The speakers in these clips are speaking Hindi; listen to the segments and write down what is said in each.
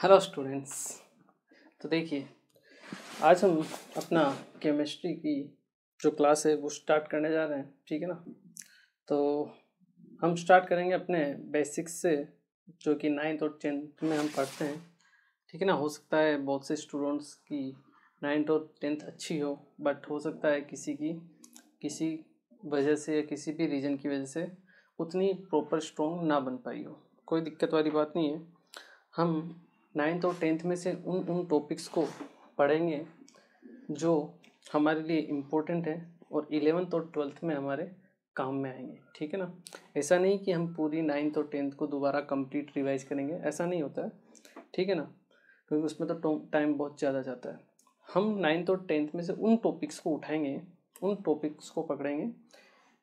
Hello students. तो देखिए, आज हम अपना केमिस्ट्री की जो क्लास है वो स्टार्ट करने जा रहे हैं, ठीक है ना। तो हम स्टार्ट करेंगे अपने बेसिक्स से, जो कि 9th और 10th में हम पढ़ते हैं, ठीक है ना। हो सकता है बहुत से स्टूडेंट्स की 9th और 10th अच्छी हो, बट हो सकता है किसी वजह से या किसी भी रीज़न की वजह से उतनी प्रॉपर स्ट्रॉन्ग ना बन पाई हो। कोई दिक्कत वाली बात नहीं है। हम 9th और 10th में से उन टॉपिक्स को पढ़ेंगे जो हमारे लिए इम्पोर्टेंट है और 11th और 12th में हमारे काम में आएंगे, ठीक है ना। ऐसा नहीं कि हम पूरी 9th और 10th को दोबारा कंप्लीट रिवाइज करेंगे, ऐसा नहीं होता है, ठीक है ना, क्योंकि उसमें तो टाइम बहुत ज़्यादा जाता है। हम 9th और 10th में से उन टॉपिक्स को उठाएंगे, उन टॉपिक्स को पकड़ेंगे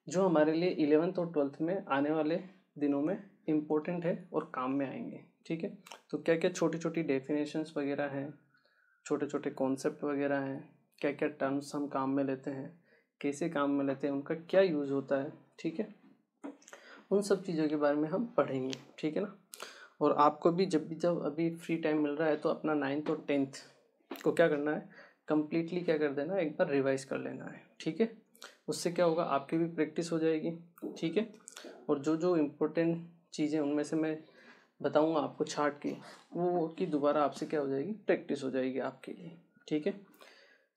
जो हमारे लिए 11th और 12th में आने वाले दिनों में इम्पोर्टेंट है और काम में आएंगे, ठीक है। तो क्या क्या छोटी छोटी डेफिनेशंस वगैरह हैं, छोटे छोटे कॉन्सेप्ट वगैरह हैं, क्या क्या टर्म्स हम काम में लेते हैं, कैसे काम में लेते हैं, उनका क्या यूज़ होता है, ठीक है। उन सब चीज़ों के बारे में हम पढ़ेंगे, ठीक है ना। और आपको भी जब अभी फ्री टाइम मिल रहा है तो अपना 9th और 10th को क्या करना है, कम्प्लीटली क्या कर देना है, एक बार रिवाइज कर लेना है, ठीक है। उससे क्या होगा, आपकी भी प्रैक्टिस हो जाएगी, ठीक है। और जो जो इम्पोर्टेंट चीज़ें उनमें से मैं बताऊंगा आपको छाट के, वो की दोबारा आपसे क्या हो जाएगी, प्रैक्टिस हो जाएगी आपके लिए, ठीक है।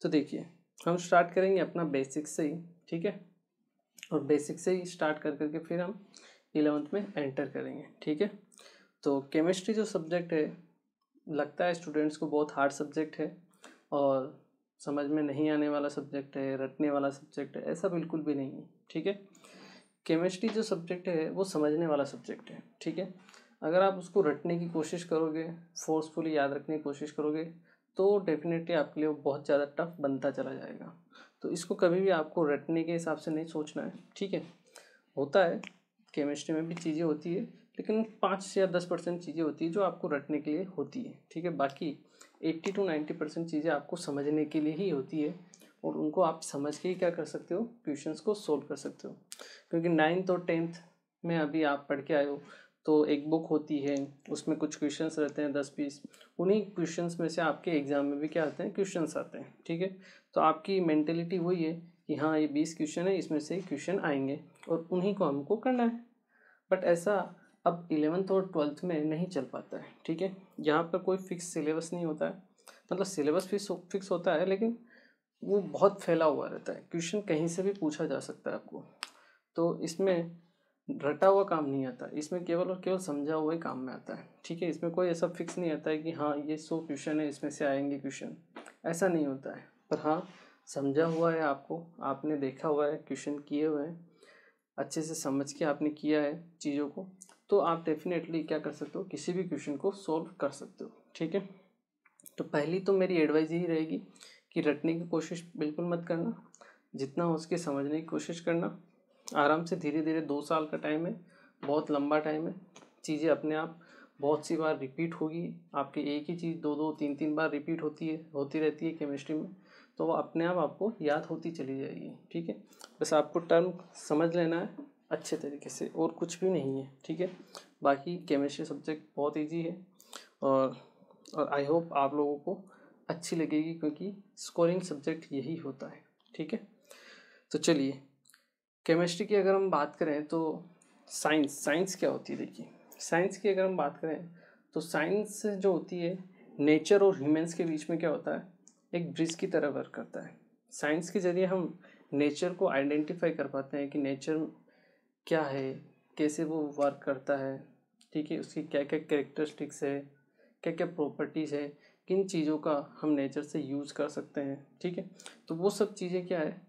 तो देखिए, हम स्टार्ट करेंगे अपना बेसिक से ही, ठीक है। और बेसिक से ही स्टार्ट कर करके फिर हम 11th में एंटर करेंगे, ठीक है। तो केमिस्ट्री जो सब्जेक्ट है, लगता है स्टूडेंट्स को बहुत हार्ड सब्जेक्ट है और समझ में नहीं आने वाला सब्जेक्ट है, रटने वाला सब्जेक्ट है, ऐसा बिल्कुल भी नहीं है, ठीक है। केमिस्ट्री जो सब्जेक्ट है वो समझने वाला सब्जेक्ट है, ठीक है। अगर आप उसको रटने की कोशिश करोगे, फोर्सफुली याद रखने की कोशिश करोगे, तो डेफिनेटली आपके लिए वो बहुत ज़्यादा टफ बनता चला जाएगा। तो इसको कभी भी आपको रटने के हिसाब से नहीं सोचना है, ठीक है। होता है केमिस्ट्री में भी चीज़ें होती है, लेकिन 5 या 10% चीज़ें होती है जो आपको रटने के लिए होती है, ठीक है। बाकी 80 to 90% चीज़ें आपको समझने के लिए ही होती है, और उनको आप समझ के ही क्या कर सकते हो, क्वेश्चंस को सोल्व कर सकते हो। क्योंकि 9th और 10th में अभी आप पढ़ के आए हो, तो एक बुक होती है, उसमें कुछ क्वेश्चंस रहते हैं 10-20, उन्हीं क्वेश्चंस में से आपके एग्जाम में भी क्या आते हैं, क्वेश्चंस आते हैं, ठीक है। तो आपकी मेंटेलिटी वही है कि हाँ ये 20 क्वेश्चन है, इसमें से क्वेश्चन आएंगे और उन्हीं को हमको करना है। बट ऐसा अब 11th और 12th में नहीं चल पाता है, ठीक है। यहाँ पर कोई फिक्स सिलेबस नहीं होता है, मतलब सिलेबस फिक्स होता है, लेकिन वो बहुत फैला हुआ रहता है, क्वेश्चन कहीं से भी पूछा जा सकता है आपको। तो इसमें रटा हुआ काम नहीं आता, इसमें केवल और केवल समझा हुआ ही काम में आता है, ठीक है। इसमें कोई ऐसा फिक्स नहीं आता है कि हाँ ये 100 क्वेश्चन है, इसमें से आएंगे क्वेश्चन, ऐसा नहीं होता है। पर हाँ, समझा हुआ है आपको, आपने देखा हुआ है, क्वेश्चन किए हुए हैं, अच्छे से समझ के आपने किया है चीज़ों को, तो आप डेफिनेटली क्या कर सकते हो, किसी भी क्वेश्चन को सोल्व कर सकते हो, ठीक है। तो पहली तो मेरी एडवाइस यही रहेगी कि रटने की कोशिश बिल्कुल मत करना, जितना हो सके समझने की कोशिश करना। आराम से धीरे धीरे, 2 साल का टाइम है, बहुत लंबा टाइम है। चीज़ें अपने आप बहुत सी बार रिपीट होगी, आपकी एक ही चीज़ 2-2 3-3 बार रिपीट होती रहती है केमिस्ट्री में, तो वो अपने आप आपको याद होती चली जाएगी, ठीक है। बस आपको टर्म समझ लेना है अच्छे तरीके से, और कुछ भी नहीं है, ठीक है। बाकी केमिस्ट्री सब्जेक्ट बहुत ईजी है, और आई होप आप लोगों को अच्छी लगेगी, क्योंकि स्कोरिंग सब्जेक्ट यही होता है, ठीक है। तो चलिए, केमिस्ट्री की अगर हम बात करें तो साइंस क्या होती है, देखिए साइंस की अगर हम बात करें तो साइंस जो होती है, नेचर और ह्यूमंस के बीच में क्या होता है, एक ब्रिज की तरह वर्क करता है। साइंस के ज़रिए हम नेचर को आइडेंटिफाई कर पाते हैं कि नेचर क्या है, कैसे वो वर्क करता है, ठीक है, उसकी क्या क्या कैरेक्टरिस्टिक्स है, क्या क्या प्रॉपर्टीज़ है, किन चीज़ों का हम नेचर से यूज़ कर सकते हैं, ठीक है। तो वो सब चीज़ें क्या है,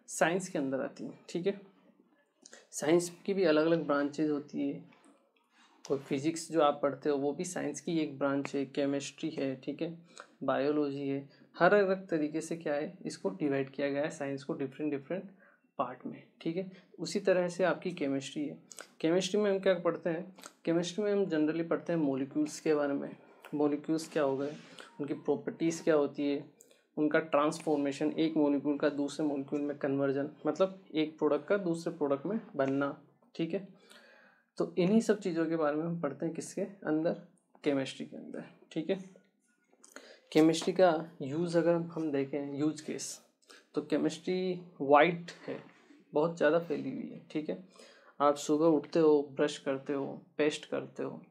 साइंस के अंदर आती हैं, ठीक है। साइंस की भी अलग अलग ब्रांचेज होती है, कोई फिजिक्स जो आप पढ़ते हो वो भी साइंस की एक ब्रांच है, केमिस्ट्री है, ठीक है, बायोलॉजी है। हर अलग तरीके से क्या है, इसको डिवाइड किया गया है साइंस को डिफरेंट डिफरेंट पार्ट में, ठीक है। उसी तरह से आपकी केमिस्ट्री है। केमिस्ट्री में हम क्या पढ़ते हैं, केमिस्ट्री में हम जनरली पढ़ते हैं मॉलिक्यूल्स के बारे में। मॉलिक्यूल्स क्या हो गए, उनकी प्रॉपर्टीज़ क्या होती है, उनका ट्रांसफॉर्मेशन, एक मॉलिक्यूल का दूसरे मॉलिक्यूल में कन्वर्जन, मतलब एक प्रोडक्ट का दूसरे प्रोडक्ट में बनना, ठीक है। तो इन्हीं सब चीज़ों के बारे में हम पढ़ते हैं किसके अंदर, केमिस्ट्री के अंदर, ठीक है। केमिस्ट्री का यूज़ अगर हम देखें, यूज केस, तो केमिस्ट्री वाइड है, बहुत ज़्यादा फैली हुई है, ठीक है। आप सुबह उठते हो, ब्रश करते हो, पेस्ट करते हो,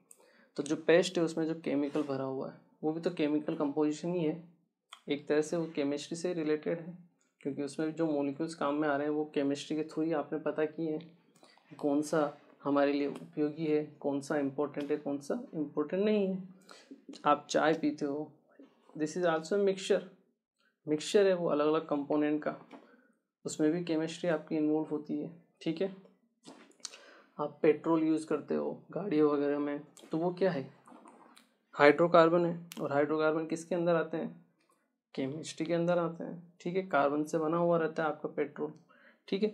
तो जो पेस्ट है उसमें जो केमिकल भरा हुआ है वो भी तो केमिकल कंपोजिशन ही है, एक तरह से वो केमिस्ट्री से रिलेटेड है, क्योंकि उसमें जो मॉलिक्यूल्स काम में आ रहे हैं वो केमिस्ट्री के थ्रू ही आपने पता किए हैं, कौन सा हमारे लिए उपयोगी है, कौन सा इम्पोर्टेंट है, कौन सा इम्पोर्टेंट नहीं है। आप चाय पीते हो, दिस इज़ आल्सो मिक्सचर है वो अलग अलग कंपोनेंट का, उसमें भी केमिस्ट्री आपकी इन्वॉल्व होती है, ठीक है। आप पेट्रोल यूज़ करते हो गाड़ियों वगैरह में, तो वो क्या है, हाइड्रोकार्बन है, और हाइड्रोकार्बन किसके अंदर आते हैं, केमिस्ट्री के अंदर आते हैं, ठीक है। कार्बन से बना हुआ रहता है आपका पेट्रोल, ठीक है।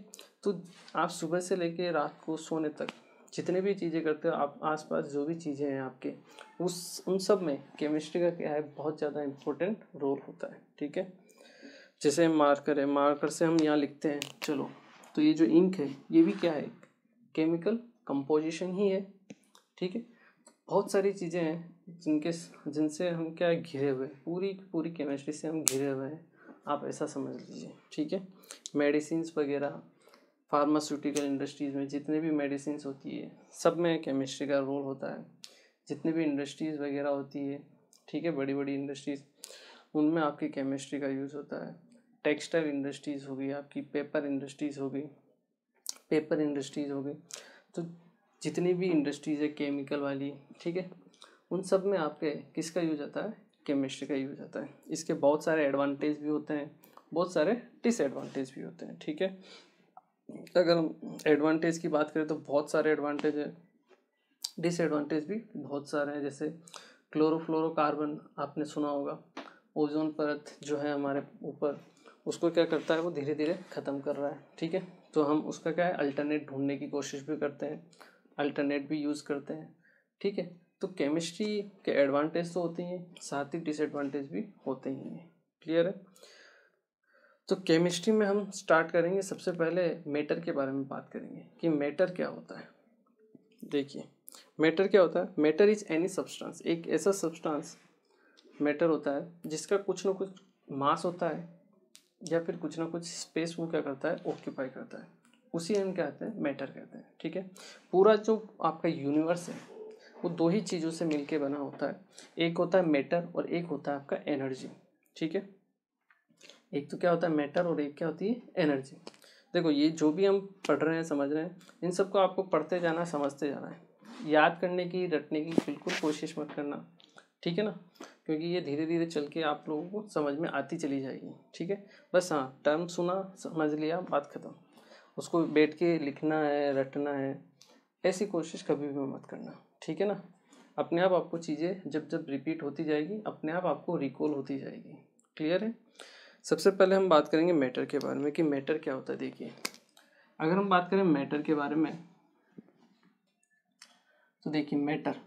तो आप सुबह से लेके रात को सोने तक जितने भी चीज़ें करते हो, आप आसपास जो भी चीज़ें हैं आपके, उन सब में केमिस्ट्री का क्या है, बहुत ज़्यादा इम्पोर्टेंट रोल होता है, ठीक है। जैसे मार्कर है, मार्कर से हम यहाँ लिखते हैं, चलो, तो ये जो इंक है ये भी क्या है, केमिकल कंपोजिशन ही है, ठीक है। बहुत सारी चीज़ें हैं जिनसे हम क्या है, घिरे हुए, पूरी पूरी केमिस्ट्री से हम घिरे हुए हैं, आप ऐसा समझ लीजिए, ठीक है। मेडिसिन्स वगैरह, फार्मास्यूटिकल इंडस्ट्रीज़ में जितने भी मेडिसिन्स होती है सब में केमिस्ट्री का रोल होता है, जितने भी इंडस्ट्रीज़ वगैरह होती है, ठीक है, बड़ी बड़ी इंडस्ट्रीज़, उनमें आपकी केमिस्ट्री का यूज़ होता है। टेक्सटाइल इंडस्ट्रीज़ हो गई आपकी, पेपर इंडस्ट्रीज़ हो गई, तो जितनी भी इंडस्ट्रीज़ है केमिकल वाली, ठीक है, उन सब में आपके किसका यूज आता है, केमिस्ट्री का यूज आता है। इसके बहुत सारे एडवांटेज भी होते हैं, बहुत सारे डिसएडवांटेज भी होते हैं, ठीक है। अगर हम एडवांटेज की बात करें तो बहुत सारे एडवांटेज है, डिसएडवांटेज भी बहुत सारे हैं। जैसे क्लोरोफ्लोरोकार्बन आपने सुना होगा, ओजोन परत जो है हमारे ऊपर, उसको क्या करता है, वो धीरे धीरे ख़त्म कर रहा है, ठीक है। तो हम उसका क्या है, अल्टरनेट ढूंढने की कोशिश भी करते हैं, अल्टरनेट भी यूज़ करते हैं, ठीक है। तो केमिस्ट्री के एडवांटेज तो होते हैं, साथ ही डिसएडवांटेज भी होते ही हैं, क्लियर है। तो केमिस्ट्री में हम स्टार्ट करेंगे, सबसे पहले मैटर के बारे में बात करेंगे कि मैटर क्या होता है। देखिए, मैटर क्या होता है, मैटर इज एनी सब्सटेंस, एक ऐसा सब्सटेंस मैटर होता है जिसका कुछ ना कुछ मास होता है, या फिर कुछ ना कुछ स्पेस वो क्या करता है, ऑक्यूपाई करता है, उसी हम क्या कहते हैं, मैटर कहते हैं, ठीक है। पूरा जो आपका यूनिवर्स है वो दो ही चीज़ों से मिलके बना होता है, एक होता है मैटर और एक होता है आपका एनर्जी, ठीक है। एक तो क्या होता है मैटर और एक क्या होती है एनर्जी। देखो, ये जो भी हम पढ़ रहे हैं, समझ रहे हैं, इन सबको आपको पढ़ते जाना, समझते जाना है, याद करने की, रटने की बिल्कुल कोशिश मत करना, ठीक है ना, क्योंकि ये धीरे धीरे चल के आप लोगों को समझ में आती चली जाएगी, ठीक है। बस हाँ, टर्म सुना, समझ लिया, बात खत्म, उसको बैठ के लिखना है, रटना है, ऐसी कोशिश कभी भी मत करना, ठीक है ना। अपने आप आपको चीज़ें जब जब रिपीट होती जाएगी, अपने आप आपको रिकॉल होती जाएगी, क्लियर है। सबसे पहले हम बात करेंगे मैटर के बारे में कि मैटर क्या होता है। देखिए, अगर हम बात करें मैटर के बारे में, तो देखिए मैटर,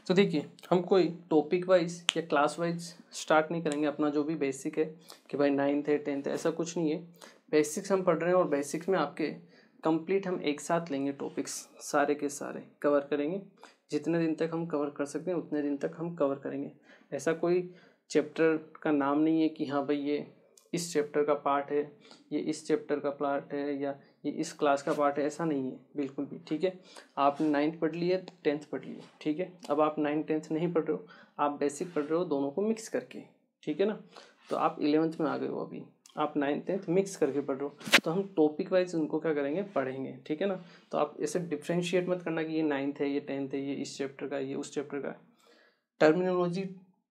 तो देखिए हम कोई टॉपिक वाइज या क्लास वाइज स्टार्ट नहीं करेंगे, अपना जो भी बेसिक है कि भाई 9th है 10th है, ऐसा कुछ नहीं है। बेसिक्स हम पढ़ रहे हैं और बेसिक्स में आपके कंप्लीट हम एक साथ लेंगे, टॉपिक्स सारे के सारे कवर करेंगे, जितने दिन तक हम कवर कर सकते हैं उतने दिन तक हम कवर करेंगे। ऐसा कोई चैप्टर का नाम नहीं है कि हाँ भाई ये इस चैप्टर का पार्ट है, ये इस चैप्टर का पार्ट है, या ये इस क्लास का पार्ट है, ऐसा नहीं है बिल्कुल भी, ठीक है। आपने 9th पढ़ लिए, 10th पढ़ लिए, ठीक है। अब आप 9th 10th नहीं पढ़ रहे हो, आप बेसिक पढ़ रहे हो, दोनों को मिक्स करके, ठीक है ना। तो आप 11th में आ गए हो, अभी आप 9th 10th मिक्स करके पढ़ रहे हो, तो हम टॉपिक वाइज उनको क्या करेंगे, पढ़ेंगे, ठीक है ना। तो आप ऐसे डिफ्रेंशिएट मत करना कि ये 9th है, ये 10th है, ये इस चैप्टर का, ये उस चैप्टर का। टर्मिनोलॉजी,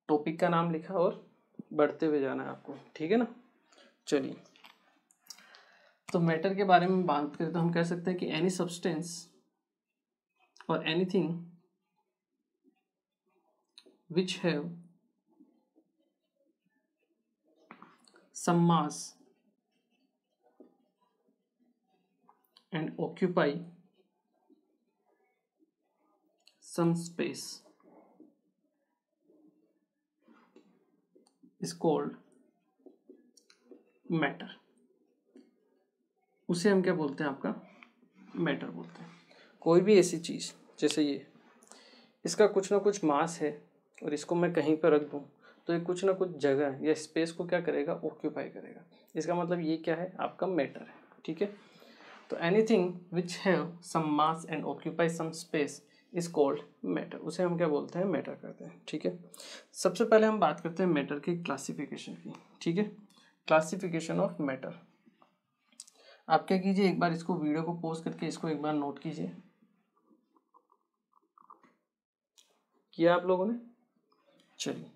टॉपिक का नाम लिखा और बढ़ते हुए जाना है आपको, ठीक है ना। चलिए, तो मैटर के बारे में बात करें तो हम कह सकते हैं कि एनी सब्सटेंस और anything which have some mass and occupy some space is called matter। उसे हम क्या बोलते हैं, आपका मैटर बोलते हैं। कोई भी ऐसी चीज़ जैसे ये, इसका कुछ ना कुछ मास है और इसको मैं कहीं पर रख दूँ तो ये कुछ ना कुछ जगह या स्पेस को क्या करेगा, ऑक्यूपाई करेगा। इसका मतलब ये क्या है, आपका मैटर है। ठीक है, तो anything which have some mass and occupy some space is called matter, उसे हम क्या बोलते हैं, मैटर करते हैं। ठीक है, सबसे पहले हम बात करते हैं मैटर की क्लासिफिकेशन की। ठीक है, क्लासिफिकेशन ऑफ मैटर। आप क्या कीजिए, एक बार इसको वीडियो को पॉज करके इसको एक बार नोट कीजिए। किया आप लोगों ने? चलिए,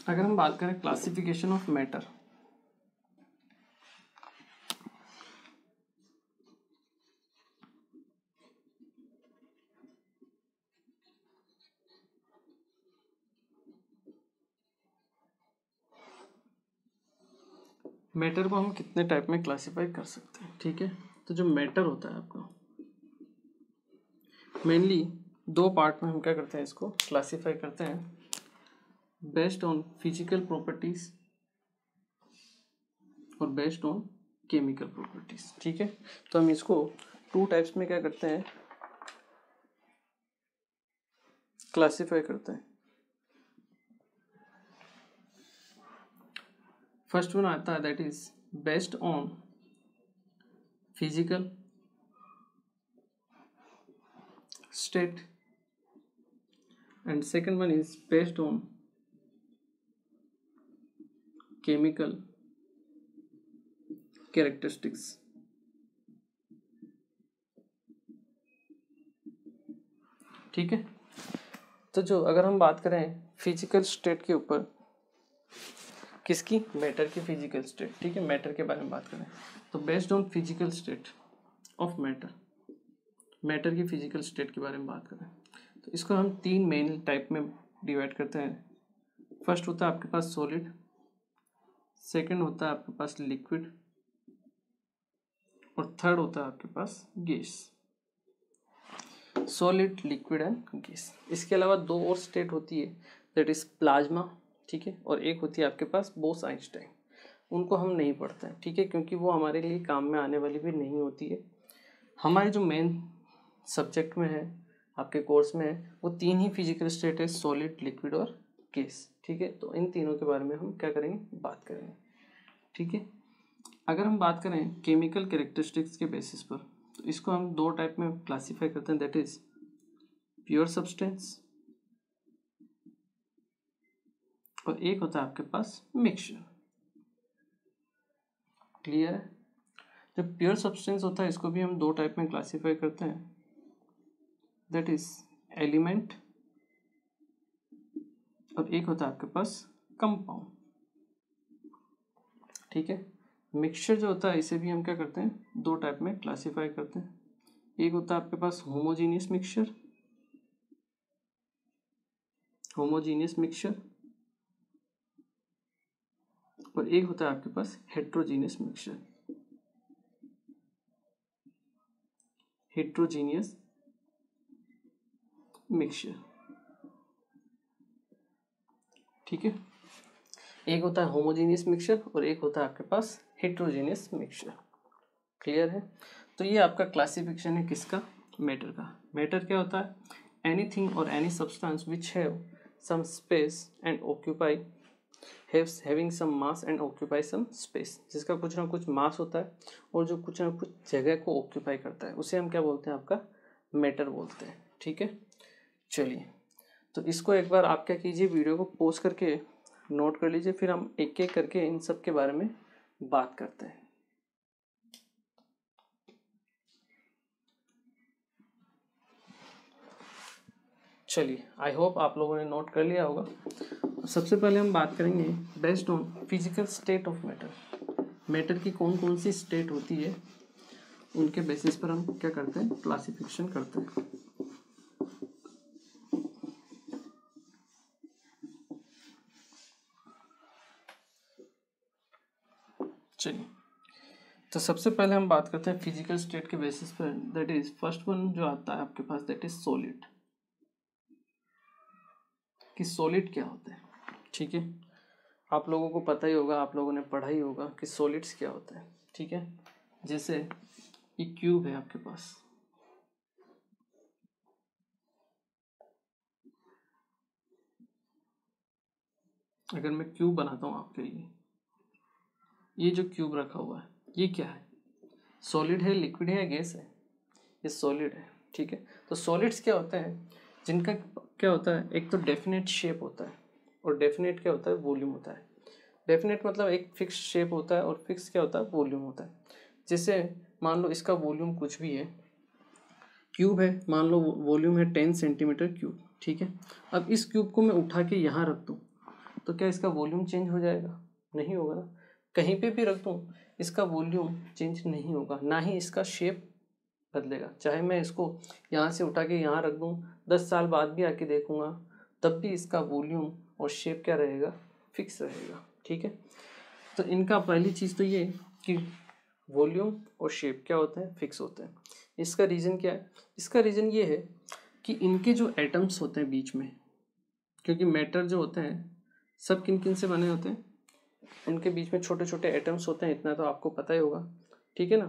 अगर हम बात करें क्लासिफिकेशन ऑफ मैटर, मैटर को हम कितने टाइप में क्लासिफाई कर सकते हैं। ठीक है, तो जो मैटर होता है आपका, मेनली दो पार्ट में हम क्या करते हैं, इसको क्लासिफाई करते हैं बेस्ड ऑन फिजिकल प्रॉपर्टीज और बेस्ड ऑन केमिकल प्रॉपर्टीज। ठीक है, तो हम इसको टू टाइप्स में क्या करते हैं, क्लासिफाई करते हैं। फर्स्ट वन आता है that is based on physical state and second one is based on chemical characteristics. ठीक है, तो जो अगर हम बात करें फिजिकल स्टेट के ऊपर, किसकी, मैटर की फिजिकल स्टेट। ठीक है, मैटर के बारे में बात करें तो based on physical state of matter, matter की फिजिकल स्टेट के बारे में बात करें तो इसको हम तीन मेन टाइप में डिवाइड करते हैं। फर्स्ट होता है आपके पास सॉलिड, सेकंड होता है आपके पास लिक्विड और थर्ड होता है आपके पास gas. Solid, liquid and gas. इसके अलावा दो और स्टेट होती है दैट इज प्लाज्मा। ठीक है, और एक होती है आपके पास बोस-आइंस्टाइन। उनको हम नहीं पढ़ते हैं। ठीक है, क्योंकि वो हमारे लिए काम में आने वाली भी नहीं होती है। हमारे जो मेन सब्जेक्ट में है, आपके कोर्स में है, वो तीन ही फिजिकल स्टेट है, सॉलिड, लिक्विड और गैस। ठीक है, तो इन तीनों के बारे में हम क्या करेंगे, बात करेंगे। ठीक है, अगर हम बात करें केमिकल कैरेक्टरिस्टिक्स के बेसिस पर तो इसको हम दो टाइप में क्लासीफाई करते हैं दैट इज प्योर सब्सटेंस और एक होता है आपके पास मिक्सचर। क्लियर है? जो प्योर सब्सटेंस होता है इसको भी हम दो टाइप में क्लासीफाई करते हैं दैट इज एलिमेंट और एक होता है आपके पास कंपाउंड। ठीक है, मिक्सचर जो होता है इसे भी हम क्या करते हैं, दो टाइप में क्लासीफाई करते हैं। एक होता है आपके पास होमोजीनियस मिक्सचर, होमोजीनियस मिक्सचर और एक होता है आपके पास हेट्रोजीनियस मिक्सचर, हेट्रोजीनियस मिक्सचर। ठीक है, एक होता है होमोजीनियस मिक्सचर और एक होता है आपके पास हेट्रोजीनियस मिक्सचर। क्लियर है? तो ये आपका क्लासिफिकेशन है किसका, मैटर का। मैटर क्या होता है, एनीथिंग और any substance which have some space and occupy having some mass and occupy some space, जिसका कुछ ना कुछ मास होता है और जो कुछ ना कुछ जगह को ऑक्यूपाई करता है, उसे हम क्या बोलते हैं, आपका मैटर बोलते हैं। ठीक है, चलिए, तो इसको एक बार आप क्या कीजिए, वीडियो को पॉज करके नोट कर लीजिए, फिर हम एक एक करके इन सब के बारे में बात करते हैं। चलिए, आई होप आप लोगों ने नोट कर लिया होगा। सबसे पहले हम बात करेंगे based on physical state of matter. Matter की कौन कौन सी स्टेट होती है, उनके बेसिस पर हम क्या करते हैं, क्लासिफिकेशन करते हैं। चलिए, तो सबसे पहले हम बात करते हैं फिजिकल स्टेट के बेसिस पर, दैट इज फर्स्ट वन जो आता है आपके पास दैट इज सॉलिड। कि सॉलिड क्या होते हैं। ठीक है, आप लोगों को पता ही होगा, आप लोगों ने पढ़ा ही होगा कि सॉलिड्स क्या होते हैं। ठीक है, जैसे ये क्यूब है आपके पास, अगर मैं क्यूब बनाता हूँ आपके लिए, ये जो क्यूब रखा हुआ है ये क्या है, सॉलिड है, लिक्विड है या गैस है, ये सॉलिड है, ठीक है। तो सॉलिड्स क्या होते हैं, जिनका क्या होता है, एक तो डेफिनेट शेप होता है और डेफिनेट क्या होता है, वॉल्यूम होता है। डेफिनेट मतलब एक फिक्स शेप होता है और फिक्स क्या होता है, वॉल्यूम होता है। जैसे मान लो इसका वॉल्यूम कुछ भी है, क्यूब है, मान लो वॉल्यूम है 10 सेंटीमीटर क्यूब, ठीक है। अब इस क्यूब को मैं उठा के यहाँ रख दूँ तो क्या इसका वॉल्यूम चेंज हो जाएगा, नहीं होगा ना। कहीं पे भी रख दूँ इसका वॉल्यूम चेंज नहीं होगा, ना ही इसका शेप बदलेगा। चाहे मैं इसको यहाँ से उठा के यहाँ रख दूँ, 10 साल बाद भी आके देखूँगा तब भी इसका वॉल्यूम और शेप क्या रहेगा, फिक्स रहेगा, ठीक है। तो इनका पहली चीज़ तो ये कि वॉल्यूम और शेप क्या होते हैं, फिक्स होते हैं। इसका रीज़न क्या है, इसका रीज़न ये है कि इनके जो एटम्स होते हैं बीच में, क्योंकि मैटर जो होते हैं सब किन किन से बने होते हैं, उनके बीच में छोटे छोटे एटम्स होते हैं, इतना तो आपको पता ही होगा, ठीक है ना।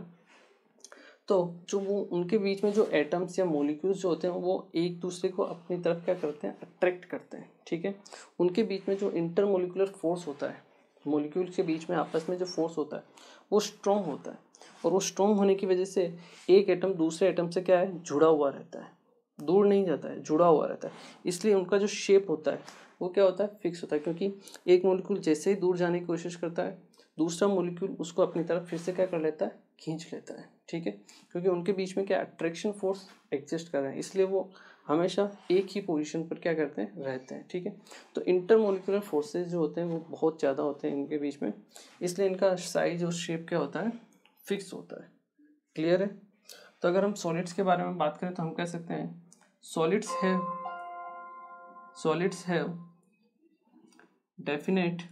तो जो वो उनके बीच में जो एटम्स या मॉलिक्यूल्स जो होते हैं वो एक दूसरे को अपनी तरफ क्या करते हैं, अट्रैक्ट करते हैं, ठीक है। उनके बीच में जो इंटरमोलिकुलर फोर्स होता है, मॉलिक्यूल्स के बीच में आपस में जो फोर्स होता है वो स्ट्रॉन्ग होता है, और वो स्ट्रॉन्ग होने की वजह से एक एटम दूसरे एटम से क्या है, जुड़ा हुआ रहता है, दूर नहीं जाता है, जुड़ा हुआ रहता है। इसलिए उनका जो शेप होता है वो क्या होता है, फिक्स होता है, क्योंकि एक मॉलिक्यूल जैसे ही दूर जाने की कोशिश करता है दूसरा मॉलिक्यूल उसको अपनी तरफ फिर से क्या कर लेता है, खींच लेता है, ठीक है। क्योंकि उनके बीच में क्या अट्रैक्शन फोर्स एग्जिस्ट कर रहे हैं, इसलिए वो हमेशा एक ही पोजीशन पर क्या करते हैं, रहते हैं, ठीक है। तो इंटरमोलिकुलर फोर्सेस जो होते हैं वो बहुत ज़्यादा होते हैं इनके बीच में, इसलिए इनका साइज और शेप क्या होता है, फिक्स होता है। क्लियर है। तो अगर हम सॉलिड्स के बारे में बात करें तो हम कह सकते हैं solids have definite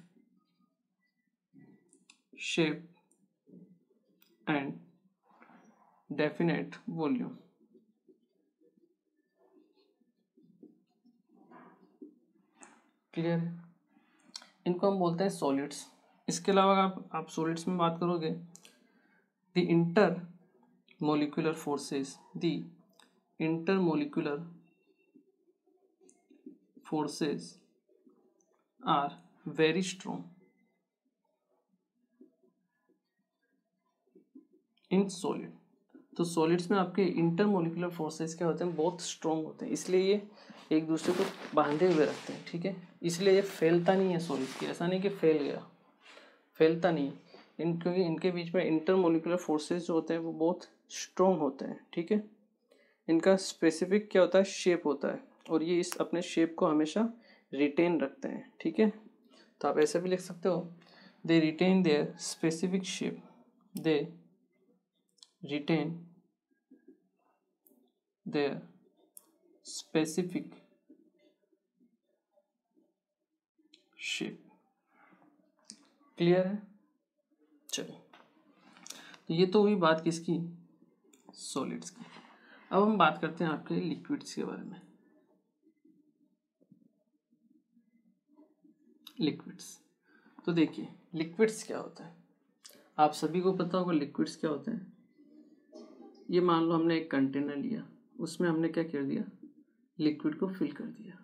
shape and definite volume. Clear है। इनको हम बोलते हैं सॉलिड्स। इसके अलावा आप सॉलिड्स में बात करोगे, the inter molecular forces, the intermolecular forces are very strong in solid। तो सॉलिड्स में आपके इंटरमोलिकुलर फोर्सेस क्या होते हैं, बहुत स्ट्रॉन्ग होते हैं, इसलिए ये एक दूसरे को बांधे हुए रखते हैं, ठीक है। इसलिए ये फैलता नहीं है सॉलिड की, ऐसा नहीं कि फैल गया, फैलता नहीं क्योंकि इनके बीच में इंटरमोलिकुलर फोर्सेस जो होते हैं वो बहुत स्ट्रॉन्ग होते हैं, ठीक है। इनका स्पेसिफिक क्या होता है, शेप होता है, और ये इस अपने शेप को हमेशा रिटेन रखते हैं, ठीक है। तो आप ऐसे भी लिख सकते हो, they retain their specific shape, they retain their specific shape. Clear है। चलो, तो ये तो हुई बात किसकी, सॉलिड्स की। अब हम बात करते हैं आपके लिक्विड्स के बारे में। लिक्विड्स, तो देखिए लिक्विड्स क्या होता है, आप सभी को पता होगा लिक्विड्स क्या होते हैं। ये मान लो हमने एक कंटेनर लिया, उसमें हमने क्या कर दिया, लिक्विड को फिल कर दिया,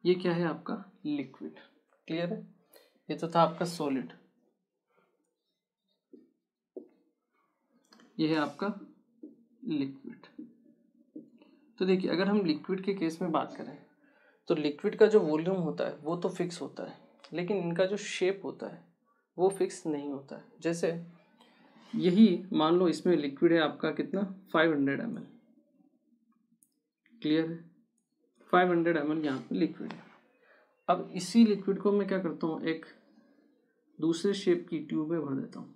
ये क्या है आपका लिक्विड। क्लियर है। ये तो था आपका सॉलिड, ये है आपका लिक्विड। तो देखिए अगर हम लिक्विड के केस में बात करें तो लिक्विड का जो वॉल्यूम होता है वो तो फिक्स होता है, लेकिन इनका जो शेप होता है वो फिक्स नहीं होता है। जैसे यही मान लो इसमें लिक्विड है आपका कितना, 500 ml। क्लियर है, 500 ml यहाँ पे लिक्विड है। अब इसी लिक्विड को मैं क्या करता हूँ, एक दूसरे शेप की ट्यूब में भर देता हूँ,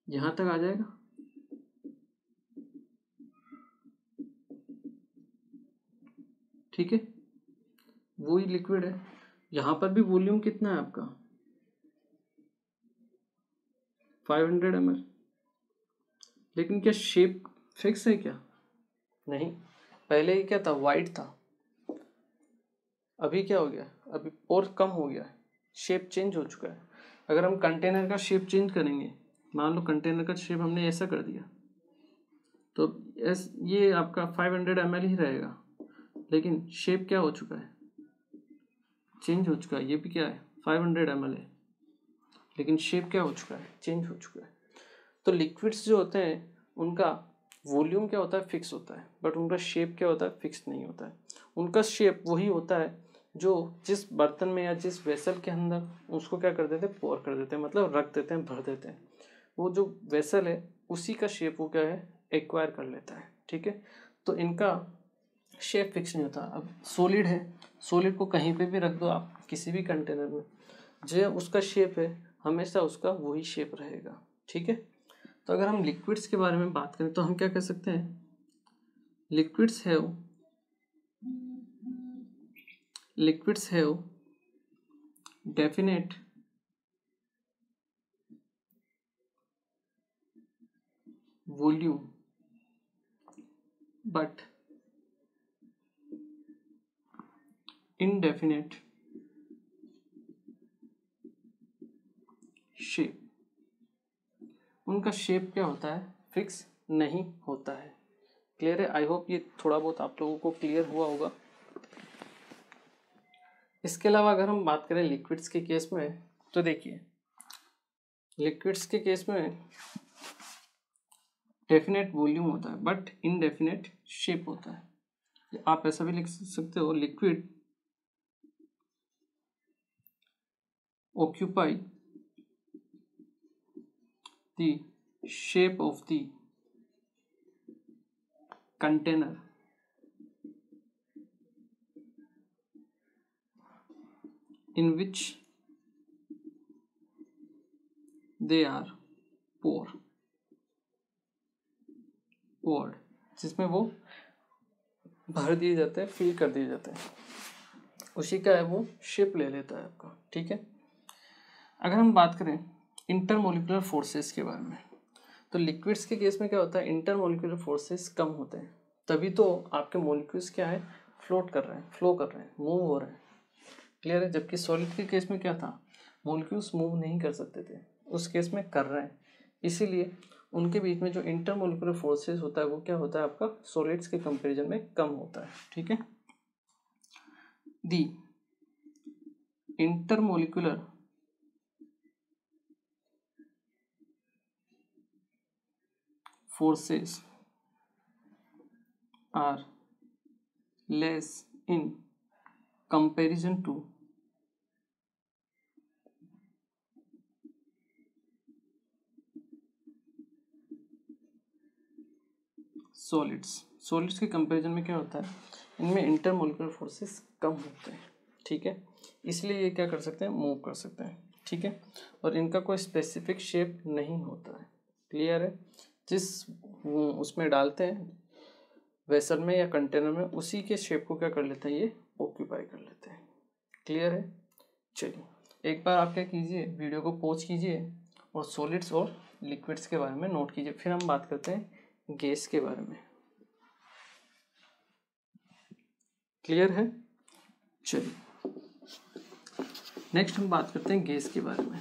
यहाँ तक आ जाएगा, ठीक है। वही लिक्विड है, यहाँ पर भी वॉल्यूम कितना है आपका 500 ml, लेकिन क्या शेप फिक्स है क्या, नहीं। पहले ही क्या था, वाइट था, अभी क्या हो गया, अभी और कम हो गया, शेप चेंज हो चुका है। अगर हम कंटेनर का शेप चेंज करेंगे, मान लो कंटेनर का शेप हमने ऐसा कर दिया, तो ये आपका 500 ml ही रहेगा, लेकिन शेप क्या हो चुका है, चेंज हो चुका है। ये भी क्या है, 500 ml है, लेकिन शेप क्या हो चुका है, चेंज हो चुका है। तो लिक्विड्स जो होते हैं उनका वॉल्यूम क्या होता है, फिक्स होता है, बट उनका शेप क्या होता है, फिक्स नहीं होता है। उनका शेप वही होता है जो जिस बर्तन में या जिस वेसल के अंदर उसको क्या कर देते हैं, पोर कर देते हैं, मतलब रख देते हैं, भर देते हैं। वो जो वेसल है उसी का शेप वो क्या है, एक्वायर कर लेता है। ठीक है, तो इनका शेप फिक्स नहीं होता। अब सॉलिड है, सॉलिड को कहीं पे भी रख दो आप, किसी भी कंटेनर में, जो उसका शेप है हमेशा उसका वही शेप रहेगा। ठीक है, तो अगर हम लिक्विड्स के बारे में बात करें तो हम क्या कह सकते हैं, liquids have definite volume but indefinite shape. उनका शेप क्या होता है, फिक्स नहीं होता है। क्लियर है? आई होप ये थोड़ा बहुत आप लोगों को क्लियर हुआ होगा। इसके अलावा अगर हम बात करें लिक्विड्स के केस में, तो देखिए लिक्विड्स के केस में डेफिनेट वॉल्यूम होता है बट इनडेफिनेट शेप होता है। आप ऐसा भी लिख सकते हो, liquid occupy the shape of the container in which they are poured, जिसमें वो भर दिए जाते हैं, फिल कर दिए जाते हैं, उसी का है वो शेप ले लेता है आपका। ठीक है, अगर हम बात करें इंटरमोलिकुलर फोर्सेस के बारे में, तो लिक्विड्स के केस में क्या होता है, इंटरमोलिकुलर फोर्सेस कम होते हैं, तभी तो आपके मॉलिक्यूल्स क्या है, फ्लो कर रहे हैं, मूव हो रहे हैं। क्लियर है? जबकि सॉलिड के केस में क्या था, मॉलिक्यूल्स मूव नहीं कर सकते थे, उस केस में कर रहे हैं, इसीलिए उनके बीच में जो इंटरमोलिकुलर फोर्सेस होता है वो क्या होता है आपका, सॉलिड्स के कंपैरिजन में कम होता है। ठीक है, the intermolecular forces are less in comparison to solids के कंपैरिजन में क्या होता है, इनमें इंटरमोलिकुलर फोर्सेस कम होते हैं। ठीक है, इसलिए ये क्या कर सकते हैं, मूव कर सकते हैं। ठीक है, और इनका कोई स्पेसिफिक शेप नहीं होता है। क्लियर है? जिस उसमें डालते हैं वेसल में या कंटेनर में, उसी के शेप को क्या कर लेते हैं, ये ऑक्यूपाई कर लेते हैं। क्लियर है? चलिए एक बार आप क्या कीजिए, वीडियो को पॉज कीजिए और सॉलिड्स और लिक्विड्स के बारे में नोट कीजिए, फिर हम बात करते हैं गैस के बारे में। क्लियर है? चलिए नेक्स्ट हम बात करते हैं गैस के बारे में।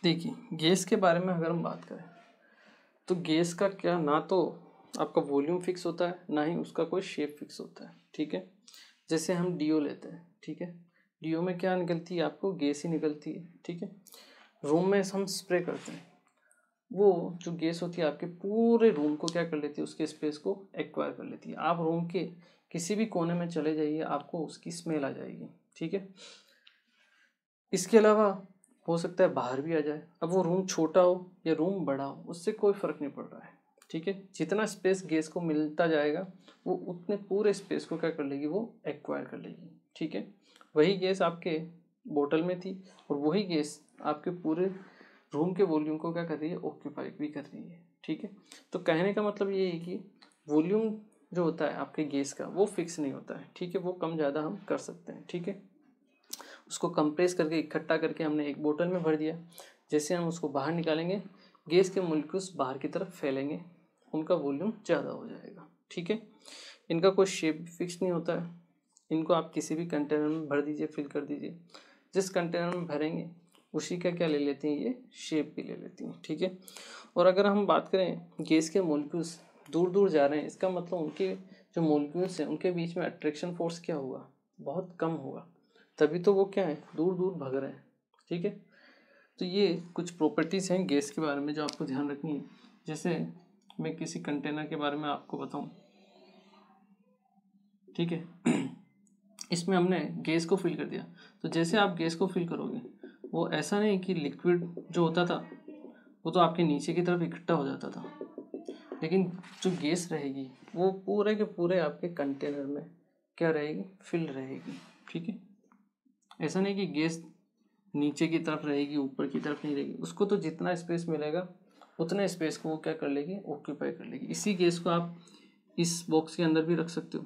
देखिए गैस के बारे में अगर हम बात करें तो गैस का क्या, ना तो आपका वॉल्यूम फिक्स होता है, ना ही उसका कोई शेप फिक्स होता है। ठीक है, जैसे हम डीओ लेते हैं, ठीक है, डीओ में क्या निकलती है, आपको गैस ही निकलती है। ठीक है, रूम में हम स्प्रे करते हैं, वो जो गैस होती है आपके पूरे रूम को क्या कर लेती है, उसके स्पेस को एक्वायर कर लेती है। आप रूम के किसी भी कोने में चले जाइए, आपको उसकी स्मेल आ जाएगी। ठीक है, इसके अलावा हो सकता है बाहर भी आ जाए। अब वो रूम छोटा हो या रूम बड़ा हो, उससे कोई फ़र्क नहीं पड़ रहा है। ठीक है, जितना स्पेस गैस को मिलता जाएगा वो उतने पूरे स्पेस को क्या कर लेगी, वो एक्वायर कर लेगी। ठीक है, वही गैस आपके बोतल में थी और वही गैस आपके पूरे रूम के वॉल्यूम को क्या कर रही है, ऑक्यूपाई भी कर रही है। ठीक है, तो कहने का मतलब ये है कि वॉल्यूम जो होता है आपके गैस का वो फिक्स नहीं होता है, ठीक है, वो कम ज़्यादा हम कर सकते हैं, ठीक है। उसको कंप्रेस करके इकट्ठा करके हमने एक बोतल में भर दिया। जैसे हम उसको बाहर निकालेंगे, गैस के मॉलिक्यूल्स बाहर की तरफ फैलेंगे, उनका वॉल्यूम ज़्यादा हो जाएगा, ठीक है। इनका कोई शेप फिक्स नहीं होता है, इनको आप किसी भी कंटेनर में भर दीजिए, फिल कर दीजिए। जिस कंटेनर में भरेंगे उसी का क्या ले लेती हैं, ये शेप भी ले लेती हैं, ठीक है। और अगर हम बात करें गैस के मॉलिक्यूल्स दूर दूर जा रहे हैं, इसका मतलब उनके जो मॉलिक्यूल्स हैं उनके बीच में अट्रैक्शन फोर्स क्या होगा, बहुत कम होगा, तभी तो वो क्या है दूर दूर भाग रहे हैं, ठीक है। तो ये कुछ प्रॉपर्टीज़ हैं गैस के बारे में जो आपको ध्यान रखनी है। जैसे मैं किसी कंटेनर के बारे में आपको बताऊं, ठीक है। इसमें हमने गैस को फिल कर दिया, तो जैसे आप गैस को फिल करोगे वो ऐसा नहीं कि लिक्विड जो होता था वो तो आपके नीचे की तरफ इकट्ठा हो जाता था, लेकिन जो गैस रहेगी वो पूरे के पूरे आपके कंटेनर में क्या रहेगी, फिल रहेगी, ठीक है। ऐसा नहीं कि गैस नीचे की तरफ रहेगी ऊपर की तरफ नहीं रहेगी, उसको तो जितना स्पेस मिलेगा उतने स्पेस को वो क्या कर लेगी, ऑक्यूपाई कर लेगी। इसी गैस को आप इस बॉक्स के अंदर भी रख सकते हो,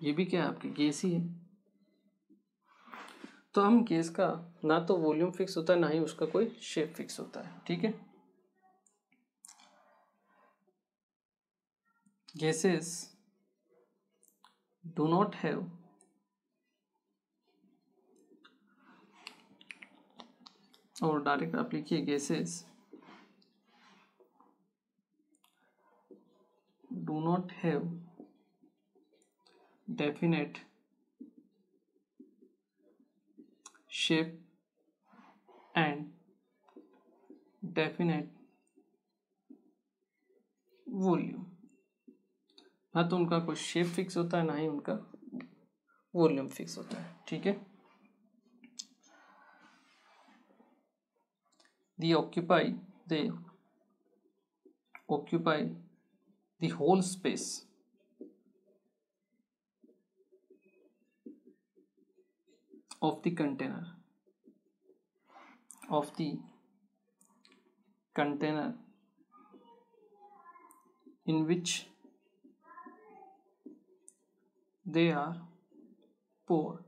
ये भी क्या है आपकी गैस ही है। तो हम गैस का ना तो वॉल्यूम फिक्स होता है ना ही उसका कोई शेप फिक्स होता है, ठीक है। गैसेस डू नॉट हैव और डायरेक्ट आप लिखिए gases do not have definite shape and definite volume. ना तो उनका कोई शेप फिक्स होता है ना ही उनका वॉल्यूम फिक्स होता है, ठीक है। they occupy the whole space of the container in which they are poured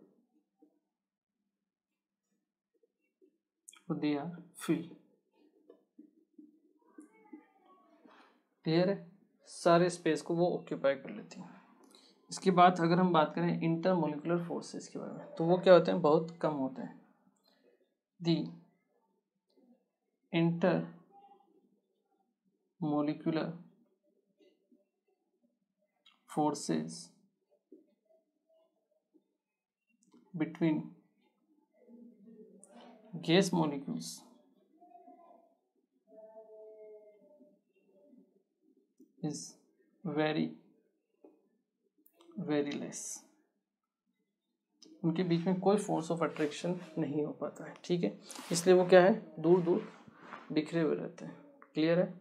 or they are filled। Clear है, सारे स्पेस को वो ऑक्यूपाई कर लेती हैं। इसके बाद अगर हम बात करें इंटरमोलिकुलर फोर्सेस के बारे में, तो वो क्या होते हैं, बहुत कम होते हैं। दी intermolecular forces between gas molecules is very less. उनके बीच में कोई फोर्स ऑफ अट्रैक्शन नहीं हो पाता है, ठीक है, इसलिए वो क्या है दूर दूर बिखरे हुए रहते हैं। क्लियर है,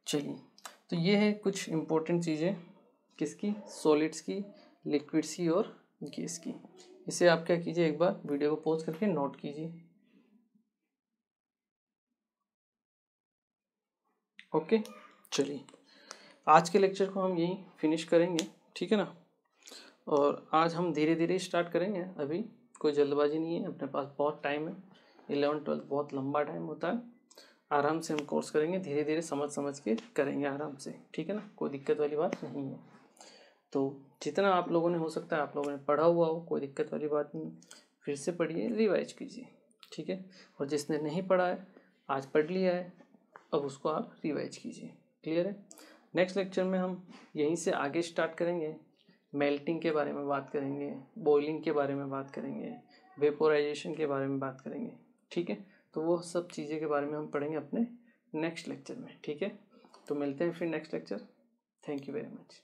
चलिए। तो ये है कुछ इम्पोर्टेंट चीज़ें किसकी, सॉलिड्स की, लिक्विड्स की और गैस की। इसे आप क्या कीजिए, एक बार वीडियो को पॉज करके नोट कीजिए। ओके, चलिए आज के लेक्चर को हम यहीं फिनिश करेंगे, ठीक है ना। और आज हम धीरे धीरे स्टार्ट करेंगे, अभी कोई जल्दबाजी नहीं है, अपने पास बहुत टाइम है। 11-12 बहुत लंबा टाइम होता है, आराम से हम कोर्स करेंगे, धीरे धीरे समझ के करेंगे आराम से, ठीक है ना, कोई दिक्कत वाली बात नहीं है। तो जितना आप लोगों ने हो सकता है आप लोगों ने पढ़ा हुआ हो, कोई दिक्कत वाली बात नहीं, फिर से पढ़िए, रिवाइज कीजिए, ठीक है। और जिसने नहीं पढ़ा है आज पढ़ लिया है, अब उसको आप रिवाइज कीजिए। क्लियर है, नेक्स्ट लेक्चर में हम यहीं से आगे स्टार्ट करेंगे, मेल्टिंग के बारे में बात करेंगे, बॉइलिंग के बारे में बात करेंगे, वेपोराइजेशन के बारे में बात करेंगे, ठीक है। तो वो सब चीज़ें के बारे में हम पढ़ेंगे अपने नेक्स्ट लेक्चर में, ठीक है। तो मिलते हैं फिर next lecture. Thank you very much.